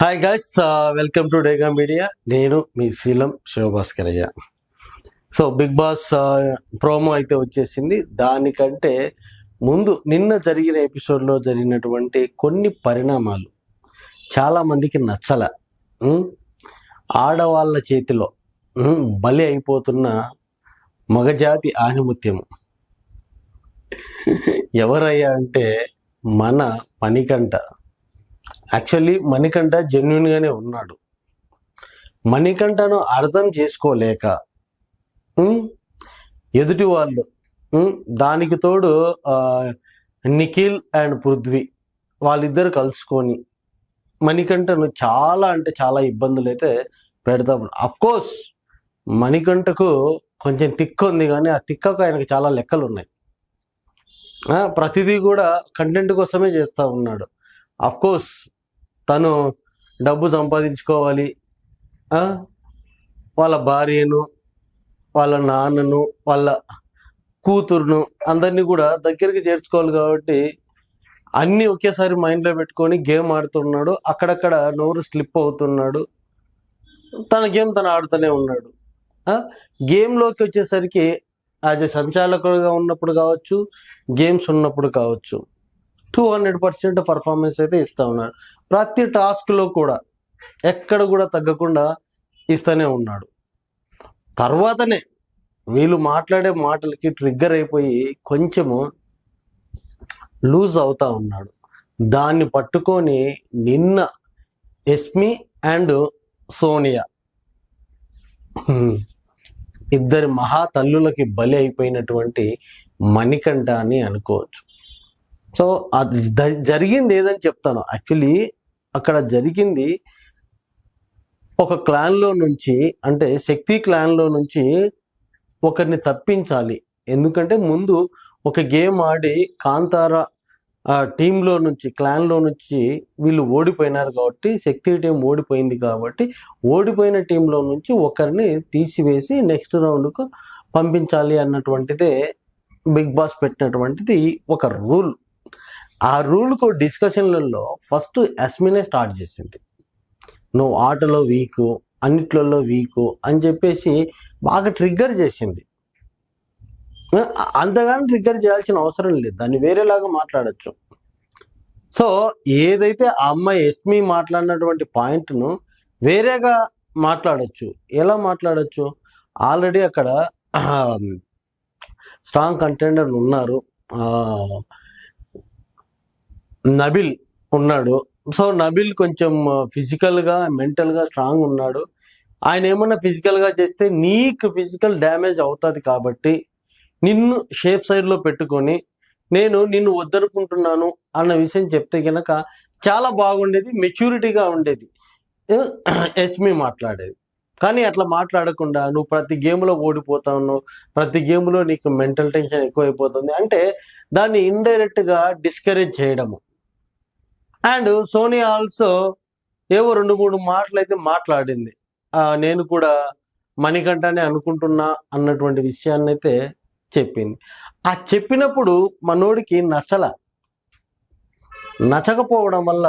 Hi guys, welcome to డేగా media. నేను మీ శీలం శివభాస్కరయ్య. So big boss promo అయితే వచ్చేసింది. దానికంటే ముందు నిన్న జరిగిన ఎపిసోడ్లో జరిగినటువంటి కొన్ని పరిణామాలు చాలా మందికి నచ్చల. ఆడవాళ్ళ చేతిలో బలి అయిపోతున్న మగజాతి ఆణిముత్యము ఎవరయ్యా అంటే మన మణికంఠ. యాక్చువల్లీ మణికంఠ జెన్యున్గానే ఉన్నాడు. మణికంఠను అర్థం చేసుకోలేక ఎదుటి వాళ్ళు, దానికి తోడు నిఖిల్ అండ్ పృథ్వీ వాళ్ళిద్దరు కలుసుకొని మణికంఠను చాలా అంటే చాలా ఇబ్బందులు అయితే పెడతాం. అఫ్కోర్స్ మణికంఠకు కొంచెం తిక్కు ఉంది, కానీ ఆ తిక్కకు ఆయనకు చాలా లెక్కలు ఉన్నాయి. ప్రతిదీ కూడా కంటెంట్ కోసమే చేస్తూ ఉన్నాడు. అఫ్కోర్స్ తను డబ్బు సంపాదించుకోవాలి, వాళ్ళ భార్యను, వాళ్ళ నాన్నను, వాళ్ళ కూతురును అందరినీ కూడా దగ్గరికి చేర్చుకోవాలి. కాబట్టి అన్నీ ఒకేసారి మైండ్లో పెట్టుకొని గేమ్ ఆడుతున్నాడు. అక్కడక్కడ నోరు స్లిప్ అవుతున్నాడు. తన గేమ్ తను ఆడుతూనే ఉన్నాడు. గేమ్లోకి వచ్చేసరికి యాజ్ ఎ సంచాలకుడుగా ఉన్నప్పుడు కావచ్చు, గేమ్స్ ఉన్నప్పుడు కావచ్చు, 200% పర్ఫార్మెన్స్ అయితే ఇస్తూ ఉన్నాడు. ప్రతి టాస్క్లో కూడా ఎక్కడ కూడా తగ్గకుండా ఇస్తూనే ఉన్నాడు. తర్వాతనే వీళ్ళు మాట్లాడే మాటలకి ట్రిగ్గర్ అయిపోయి కొంచెము లూజ్ అవుతా ఉన్నాడు. దాన్ని పట్టుకొని నిన్న ఎస్మి అండ్ సోనియా ఇద్దరి మహా తల్లులకి బలి అయిపోయినటువంటి మణికంఠ అని అనుకోవచ్చు. సో అది జరిగింది ఏదని చెప్తాను. యాక్చువల్లీ అక్కడ జరిగింది ఒక క్లాన్లో నుంచి, అంటే శక్తి క్లాన్లో నుంచి ఒకరిని తప్పించాలి. ఎందుకంటే ముందు ఒక గేమ్ ఆడి కాంతార టీంలో నుంచి, క్లాన్లో నుంచి వీళ్ళు ఓడిపోయినారు. కాబట్టి శక్తి టీం ఓడిపోయింది. కాబట్టి ఓడిపోయిన టీంలో నుంచి ఒకరిని తీసివేసి నెక్స్ట్ రౌండ్కు పంపించాలి అన్నటువంటిదే బిగ్ బాస్ పెట్టినటువంటిది ఒక రూల్. ఆ రూల్కు డిస్కషన్లలో ఫస్ట్ అస్మినే స్టార్ట్ చేసింది. నువ్వు ఆటలో వీకు, అన్నిట్లలో వీకు అని చెప్పేసి బాగా ట్రిగ్గర్ చేసింది. అంతగానో ట్రిగ్గర్ చేయాల్సిన అవసరం లేదు, దాన్ని వేరేలాగా మాట్లాడచ్చు. సో ఏదైతే ఆ అమ్మాయి ఎస్మి మాట్లాడినటువంటి పాయింట్ను వేరేగా మాట్లాడచ్చు. ఎలా మాట్లాడచ్చు? ఆల్రెడీ అక్కడ స్ట్రాంగ్ కంటెండర్లు ఉన్నారు. నబిల్ ఉన్నాడు. సో నబిల్ కొంచెం ఫిజికల్గా, మెంటల్గా స్ట్రాంగ్ ఉన్నాడు. ఆయన ఏమన్నా ఫిజికల్గా చేస్తే నీకు ఫిజికల్ డ్యామేజ్ అవుతుంది. కాబట్టి నిన్ను షేఫ్ సైడ్లో పెట్టుకొని నేను నిన్ను వద్దనుకుంటున్నాను అన్న విషయం చెప్తే కనుక చాలా బాగుండేది, మెచ్యూరిటీగా ఉండేది ఎస్మి మాట్లాడేది. కానీ అట్లా మాట్లాడకుండా నువ్వు ప్రతి గేమ్లో ఓడిపోతా ఉన్నావు, ప్రతి గేమ్లో నీకు మెంటల్ టెన్షన్ ఎక్కువైపోతుంది అంటే దాన్ని ఇండైరెక్ట్గా డిస్కరేజ్ చేయడము. అండ్ సోనియా ఆల్సో ఏవో 2-3 మాటలు అయితే మాట్లాడింది. నేను కూడా మణికంఠనే అనుకుంటున్నా అన్నటువంటి విషయాన్ని అయితే చెప్పింది. ఆ చెప్పినప్పుడు మనోడికి నచ్చకపోవడం వల్ల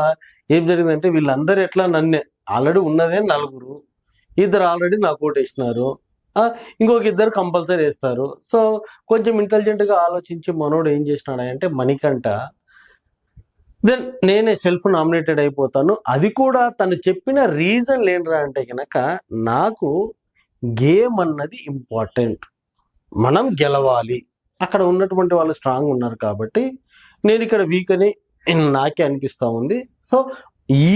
ఏం జరిగిందంటే, వీళ్ళందరూ ఎట్లా నన్నే, ఆల్రెడీ ఉన్నదే 4, 2 ఆల్రెడీ నాకు ఓటేసినారు, ఇంకొక 2 కంపల్సరీ వేస్తారు. సో కొంచెం ఇంటెలిజెంట్గా ఆలోచించి మనోడు ఏం చేసినాడు అంటే, మణికంఠ దెన్ నేనే సెల్ఫ్ నామినేటెడ్ అయిపోతాను. అది కూడా తను చెప్పిన రీజన్ ఏంట్రా అంటే కనుక, నాకు గేమ్ అన్నది ఇంపార్టెంట్, మనం గెలవాలి, అక్కడ ఉన్నటువంటి వాళ్ళు స్ట్రాంగ్ ఉన్నారు కాబట్టి నేను ఇక్కడ వీక్ అని నాకే అనిపిస్తూ ఉంది. సో ఈ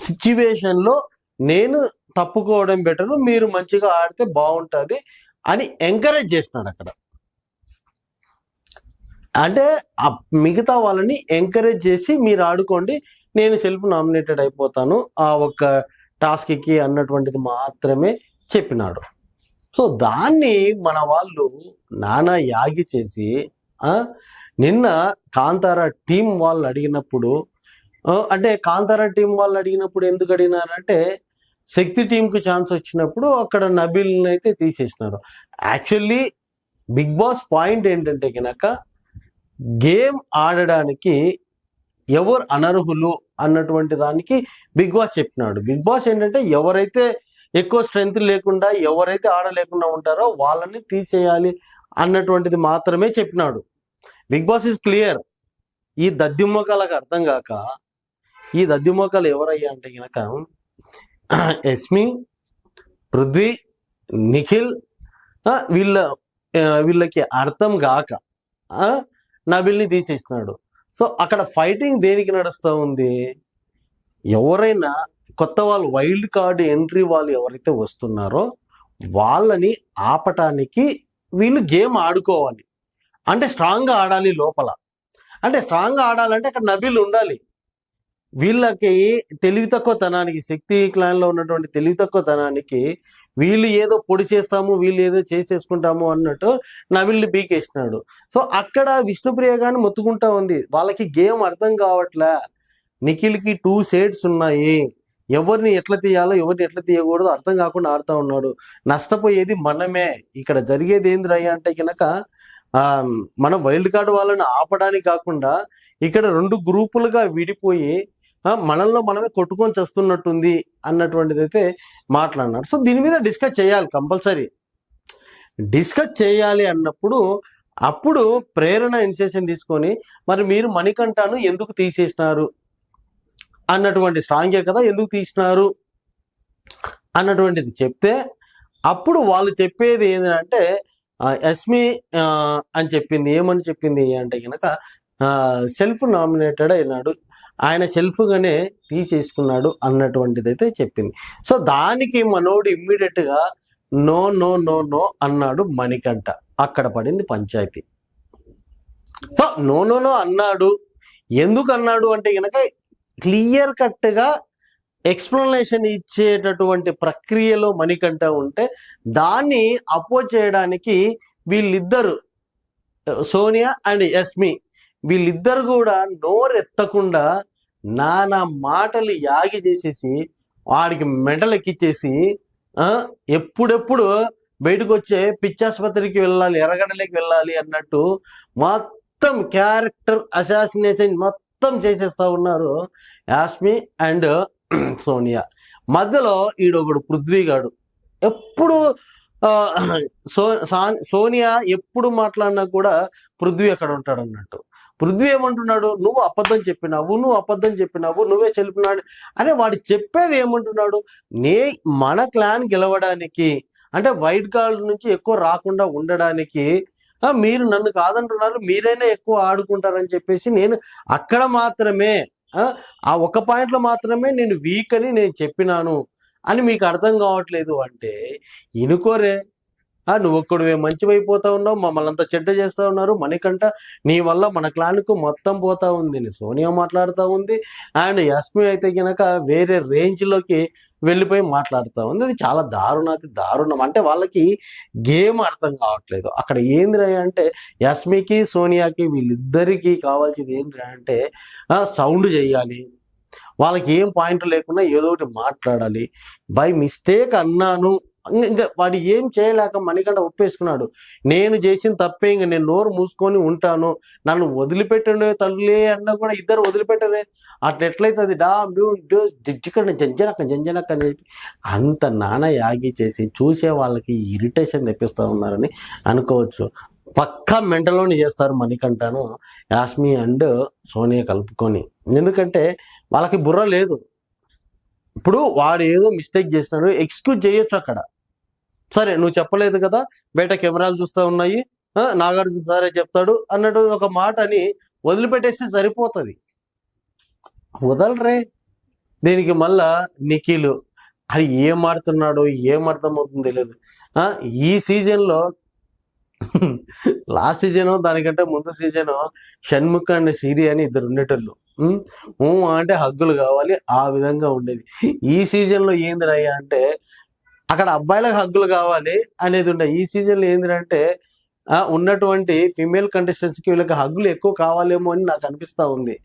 సిచ్యువేషన్లో నేను తప్పుకోవడం బెటరు, మీరు మంచిగా ఆడితే బాగుంటుంది అని ఎంకరేజ్ చేసినాడు అక్కడ. అంటే మిగతా వాళ్ళని ఎంకరేజ్ చేసి మీరు ఆడుకోండి, నేను సెల్ఫ్ నామినేటెడ్ అయిపోతాను ఆ ఒక్క టాస్క్కి అన్నటువంటిది మాత్రమే చెప్పినాడు. సో దాన్ని మన వాళ్ళు నానా యాగి చేసి నిన్న కాంతార టీం వాళ్ళు అడిగినప్పుడు, అంటే కాంతార టీం వాళ్ళు అడిగినప్పుడు ఎందుకు అడిగినారంటే, శక్తి టీంకి ఛాన్స్ వచ్చినప్పుడు అక్కడ నబిల్ని అయితే తీసేసినారు. యాక్చువల్లీ బిగ్ బాస్ పాయింట్ ఏంటంటే కనుక, గేమ్ ఆడడానికి ఎవరు అనర్హులు అన్నటువంటి దానికి బిగ్ బాస్ చెప్పినాడు. బిగ్ బాస్ ఏంటంటే ఎవరైతే ఎక్కువ స్ట్రెంగ్త్ లేకుండా ఎవరైతే ఆడలేకుండా ఉంటారో వాళ్ళని తీసేయాలి అన్నటువంటిది మాత్రమే చెప్పినాడు. Bigg Boss is clear. ఈ దద్దిమోకాలకు అర్థం కాక ఈ దద్దిమోకాలు ఎవరయ్యా అంటే కనుక యస్మి, పృథ్వీ, నిఖిల్, వీళ్ళకి అర్థం కాక నబిల్ని తీసేసినాడు. సో అక్కడ ఫైటింగ్ దేనికి నడుస్తూ ఉంది? ఎవరైనా కొత్త వాళ్ళు వైల్డ్ కార్డ్ ఎంట్రీ వాళ్ళు ఎవరైతే వస్తున్నారో వాళ్ళని ఆపటానికి వీళ్ళు గేమ్ ఆడుకోవాలి. అంటే స్ట్రాంగ్గా ఆడాలి లోపల. అంటే స్ట్రాంగ్గా ఆడాలంటే అక్కడ నబిల్ ఉండాలి. వీళ్ళకి తెలివి తక్కువ తనానికి, శక్తి క్లాన్లో ఉన్నటువంటి తెలివి తక్కువ తనానికి వీళ్ళు ఏదో పొడి చేస్తాము, వీళ్ళు ఏదో చేసేసుకుంటాము అన్నట్టు నబిల్ని పీకేసినాడు. సో అక్కడ విష్ణుప్రియ గాని మొత్తుకుంటా ఉంది. వాళ్ళకి గేమ్ అర్థం కావట్లే. నిఖిల్కి 2 షేడ్స్ ఉన్నాయి. ఎవరిని ఎట్లా తీయాలో ఎవరిని ఎట్లా తీయకూడదు అర్థం కాకుండా ఆడుతూ ఉన్నాడు. నష్టపోయేది మనమే. ఇక్కడ జరిగేది ఏందిరయ్యా అంటే కనుక మనం వైల్డ్ కార్డ్ వాళ్ళని ఆపడానికి కాకుండా ఇక్కడ 2 గ్రూపులుగా విడిపోయి మనల్లో మనమే కొట్టుకొని చేస్తున్నట్టుంది అన్నటువంటిది అయితే మాట్లాడినారు. సో దీని మీద డిస్కస్ చేయాలి, కంపల్సరీ డిస్కస్ చేయాలి అన్నప్పుడు అప్పుడు ప్రేరణ ఇనిషియేషన్ తీసుకొని మరి మీరు మణికంఠను ఎందుకు తీసేసినారు అన్నటువంటి స్ట్రాంగే కదా, ఎందుకు తీసినారు అన్నటువంటిది చెప్తే అప్పుడు వాళ్ళు చెప్పేది ఏంటంటే యస్మి అని చెప్పింది. ఏమని చెప్పింది అంటే కనుక సెల్ఫ్ నామినేటెడ్ అయినాడు, ఆయన సెల్ఫ్గానే తీసేసుకున్నాడు అన్నటువంటిది అయితే చెప్పింది. సో దానికి మనోడు ఇమ్మీడియట్గా నో నో నో నో అన్నాడు మణికంఠ. అక్కడ పడింది పంచాయతీ. సో నో నో నో అన్నాడు. ఎందుకు అన్నాడు అంటే కనుక క్లియర్ కట్గా ఎక్స్ప్లెనేషన్ ఇచ్చేటటువంటి ప్రక్రియలో మణికంఠ ఉంటే దాన్ని అపోజ్ చేయడానికి వీళ్ళిద్దరు, సోనియా అండ్ యస్మి, వీళ్ళిద్దరు కూడా నోరెత్తకుండా నానా మాటలు యాగి చేసేసి వాడికి మెంటలు ఎక్కిచ్చేసి ఎప్పుడెప్పుడు బయటకు వచ్చే పిచ్చాసుపత్రికి వెళ్ళాలి, ఎర్రగడ్డలోకి వెళ్ళాలి అన్నట్టు మొత్తం క్యారెక్టర్ అసాసినేషన్ మొత్తం చేసేస్తా ఉన్నారు యాస్మి అండ్ సోనియా. మధ్యలో ఈడొకడు పృథ్వీగాడు ఎప్పుడు సోనియా ఎప్పుడు మాట్లాడినా కూడా పృథ్వీ అక్కడ ఉంటాడు అన్నట్టు. పృథ్వీ ఏమంటున్నాడు, నువ్వు అబద్ధం చెప్పినావు, నువ్వే చెల్లిపినాడు అనే వాడు చెప్పేది ఏమంటున్నాడు, మన క్లాన్ గెలవడానికి అంటే వైట్ కార్డ్ నుంచి ఎక్కువ రాకుండా ఉండడానికి మీరు నన్ను కాదంటున్నారు, మీరైనా ఎక్కువ ఆడుకుంటారని చెప్పేసి నేను అక్కడ మాత్రమే ఆ ఒక పాయింట్లో మాత్రమే నేను వీక్ అని నేను చెప్పినాను అని మీకు అర్థం కావట్లేదు అంటే ఇనుకోరే. నువ్వు ఒక్కడివే మంచివైపోతా ఉన్నావు, మమ్మల్ని అంతా చెడ్డ చేస్తూ ఉన్నారు, మణికంఠ నీ వల్ల మన క్లాన్కు మొత్తం పోతా ఉంది, సోనియా మాట్లాడుతూ ఉంది, అండ్ యస్మి అయితే కనుక వేరే రేంజ్లోకి వెళ్ళిపోయి మాట్లాడుతూ ఉంది. అది చాలా దారుణం. అంటే వాళ్ళకి గేమ్ అర్థం కావట్లేదు. అక్కడ ఏంద్రా అంటే యస్మికి సోనియాకి వీళ్ళిద్దరికీ కావాల్సింది ఏంద్రా అంటే సౌండ్ చేయాలి, వాళ్ళకి ఏం పాయింట్ లేకుండా ఏదో ఒకటి మాట్లాడాలి. బై మిస్టేక్ అన్నాను, ఇంకా వాడు ఏం చేయలేక మణికంఠ ఒప్పేసుకున్నాడు. నేను చేసిన తప్పే, ఇంక నేను నోరు మూసుకొని ఉంటాను, నన్ను వదిలిపెట్టండి తల్లి అన్నా కూడా ఇద్దరు వదిలిపెట్టరే. అట్లా ఎట్లయితే అది జంజనక్క అని చెప్పి అంత యాగి చేసి చూసే వాళ్ళకి ఇరిటేషన్ తెప్పిస్తూ ఉన్నారని అనుకోవచ్చు. పక్కా మెంటలోని చేస్తారు మణికంఠను యాస్మి అండ్ సోనియా కలుపుకొని. ఎందుకంటే వాళ్ళకి బుర్ర లేదు. ఇప్పుడు వాడు ఏదో మిస్టేక్ చేసినాడు, ఎక్స్క్యూజ్ చేయొచ్చు అక్కడ. సరే నువ్వు చెప్పలేదు కదా, బయట కెమెరాలు చూస్తూ ఉన్నాయి, నాగార్జున సారే చెప్తాడు అన్నట్టు ఒక మాట అని వదిలిపెట్టేస్తే సరిపోతుంది. వదలరే. దీనికి మళ్ళా నిఖిల్ అది ఏం ఆడుతున్నాడో ఏం అర్థమవుతుందో తెలియదు. ఈ సీజన్లో లాస్ట్ సీజను దానికంటే ముందు సీజను షణ్ముఖ్ అండ్ సిరి అని ఇద్దరు ఉండేటోళ్ళు. అంటే హగ్గులు కావాలి, ఆ విధంగా ఉండేది. ఈ సీజన్లో ఏందిరయ్యా అంటే అక్కడ అబ్బాయిలకు హగ్గులు కావాలి అనేది ఉండే. ఈ సీజన్లో ఏంటంటే ఉన్నటువంటి ఫీమేల్ కంటెస్టెంట్స్కి వీళ్ళకి హగ్గులు ఎక్కువ కావాలేమో అని నాకు అనిపిస్తూ ఉంది.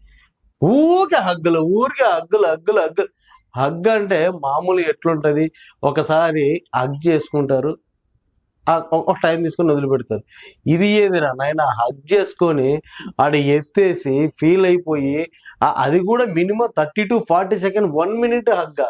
ఊరికే హగ్గులు. హగ్ అంటే మామూలు ఎట్లుంటుంది, ఒకసారి హగ్ చేసుకుంటారు, ఒక టైం తీసుకొని వదిలిపెడతారు. ఇది ఏదిరా నాయన, హగ్ చేసుకొని ఆడ ఎత్తేసి ఫీల్ అయిపోయి అది కూడా మినిమం 30 to 40 సెకండ్ 1 minute హగ్గా.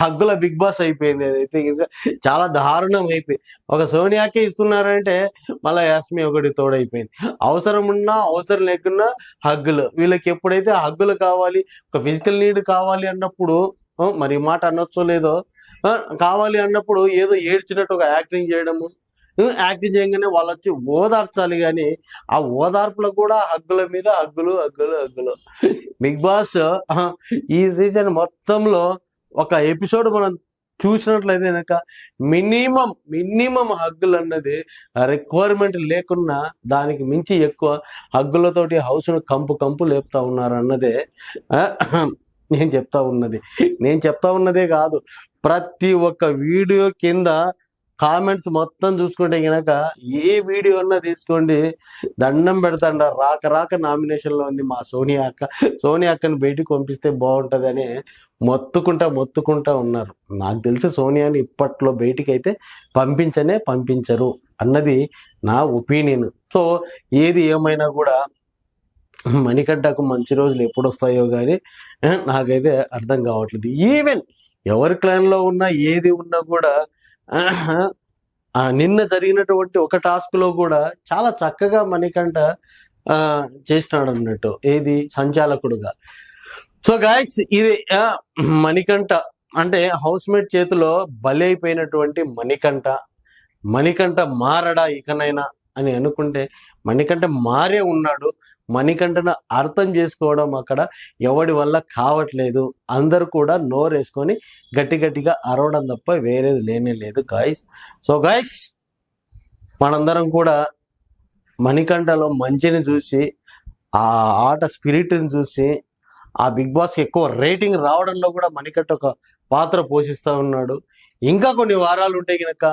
హగ్గుల బిగ్ బాస్ అయిపోయింది అదైతే. ఇంకా చాలా దారుణం అయిపోయింది. ఒక సోనియాకే ఇస్తున్నారంటే మళ్ళీ యాస్మి ఒకటి తోడైపోయింది. అవసరం ఉన్నా అవసరం లేకున్నా హగ్గులు. వీళ్ళకి ఎప్పుడైతే హగ్గులు కావాలి, ఒక ఫిజికల్ నీడ్ కావాలి అన్నప్పుడు, మరి ఈ మాట అనొచ్చో లేదో, కావాలి అన్నప్పుడు ఏదో ఏడ్చినట్టు ఒక యాక్టింగ్ చేయడము, యాక్టింగ్ చేయగానే వాళ్ళు వచ్చి ఓదార్చాలి. కానీ ఆ ఓదార్పులో కూడా హగ్గుల మీద హగ్గులు హగ్గులు హగ్గులు. బిగ్ బాస్ ఈ సీజన్ మొత్తంలో ఒక ఎపిసోడ్ మనం చూసినట్లయితే కనుక మినిమం హగ్గులు అన్నది రిక్వైర్మెంట్ లేకున్నా దానికి మించి ఎక్కువ హగ్గులతోటి హౌస్ను కంపు లేపుతా ఉన్నారు అన్నదే నేను చెప్తా ఉన్నదే కాదు. ప్రతి ఒక్క వీడియో కింద కామెంట్స్ మొత్తం చూసుకుంటే కనుక ఏ వీడియో అన్నా తీసుకోండి, దండం పెడతాండ. రాక నామినేషన్లో ఉంది మా సోనియా అక్కని బయటికి పంపిస్తే బాగుంటుందని మొత్తుకుంటా ఉన్నారు. నాకు తెలిసి సోనియాని ఇప్పట్లో బయటికి అయితే పంపించరు అన్నది నా ఒపీనియన్. సో ఏది ఏమైనా కూడా మణికంఠకు మంచి రోజులు ఎప్పుడు వస్తాయో కానీ నాకైతే అర్థం కావట్లేదు. ఈవెన్ ఎవరి క్లాన్లో ఉన్నా ఏది ఉన్నా కూడా నిన్న జరిగినటువంటి ఒక టాస్క్లో కూడా చాలా చక్కగా మణికంఠ చేసినాడు అన్నట్టు, ఏది సంచాలకుడుగా. సో గాయస్, ఇది మణికంఠ అంటే హౌస్ మేట్ చేతిలో బలైపోయినటువంటి మణికంఠ మారడా ఇకనైనా అని అనుకుంటే మణికంఠ మారే ఉన్నాడు. మణికంఠను అర్థం చేసుకోవడం అక్కడ ఎవడి వల్ల కావట్లేదు. అందరూ కూడా నోరేసుకొని గట్టిగా అరవడం తప్ప వేరేది లేనే లేదు గాయస్. సో గాయస్, మనందరం కూడా మణికంఠలో మంచిని చూసి, ఆ ఆట స్పిరిట్ని చూసి, ఆ బిగ్ బాస్కి ఎక్కువ రేటింగ్ రావడంలో కూడా మణికంఠ ఒక పాత్ర పోషిస్తూ ఉన్నాడు. ఇంకా కొన్ని వారాలు ఉంటే కనుక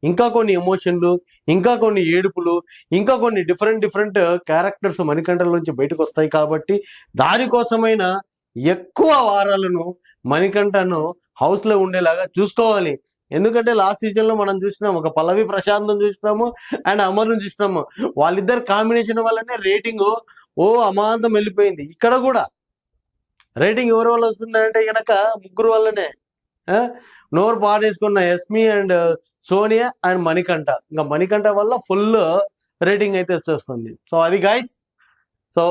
ఇంకా కొన్ని ఎమోషన్లు, ఇంకా కొన్ని ఏడుపులు, ఇంకా కొన్ని డిఫరెంట్ క్యారెక్టర్స్ మణికంఠల నుంచి బయటకు వస్తాయి. కాబట్టి దానికోసమైనా ఎక్కువ వారాలను మణికంఠను హౌస్లో ఉండేలాగా చూసుకోవాలి. ఎందుకంటే లాస్ట్ సీజన్లో మనం చూసినాము, ఒక పల్లవి ప్రశాంతం చూసినాము అండ్ అమర్ను చూసినాము. వాళ్ళిద్దరు కాంబినేషన్ వల్లనే రేటింగ్ అమాంతం వెళ్ళిపోయింది. ఇక్కడ కూడా రేటింగ్ ఎవరి వల్ల వస్తుందంటే కనుక ముగ్గురు వల్లనే. నోరు పాడేసుకున్న యస్మి అండ్ సోనియా అండ్ మణికంఠ. ఇంకా మణికంఠ వల్ల ఫుల్ రేటింగ్ అయితే వచ్చేస్తుంది. సో అది గాయస్. సో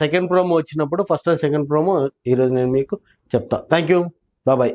సెకండ్ ప్రోమో వచ్చినప్పుడు ఫస్ట్ అండ్ సెకండ్ ప్రోమో ఈరోజు నేను మీకు చెప్తా. Thank you, bye.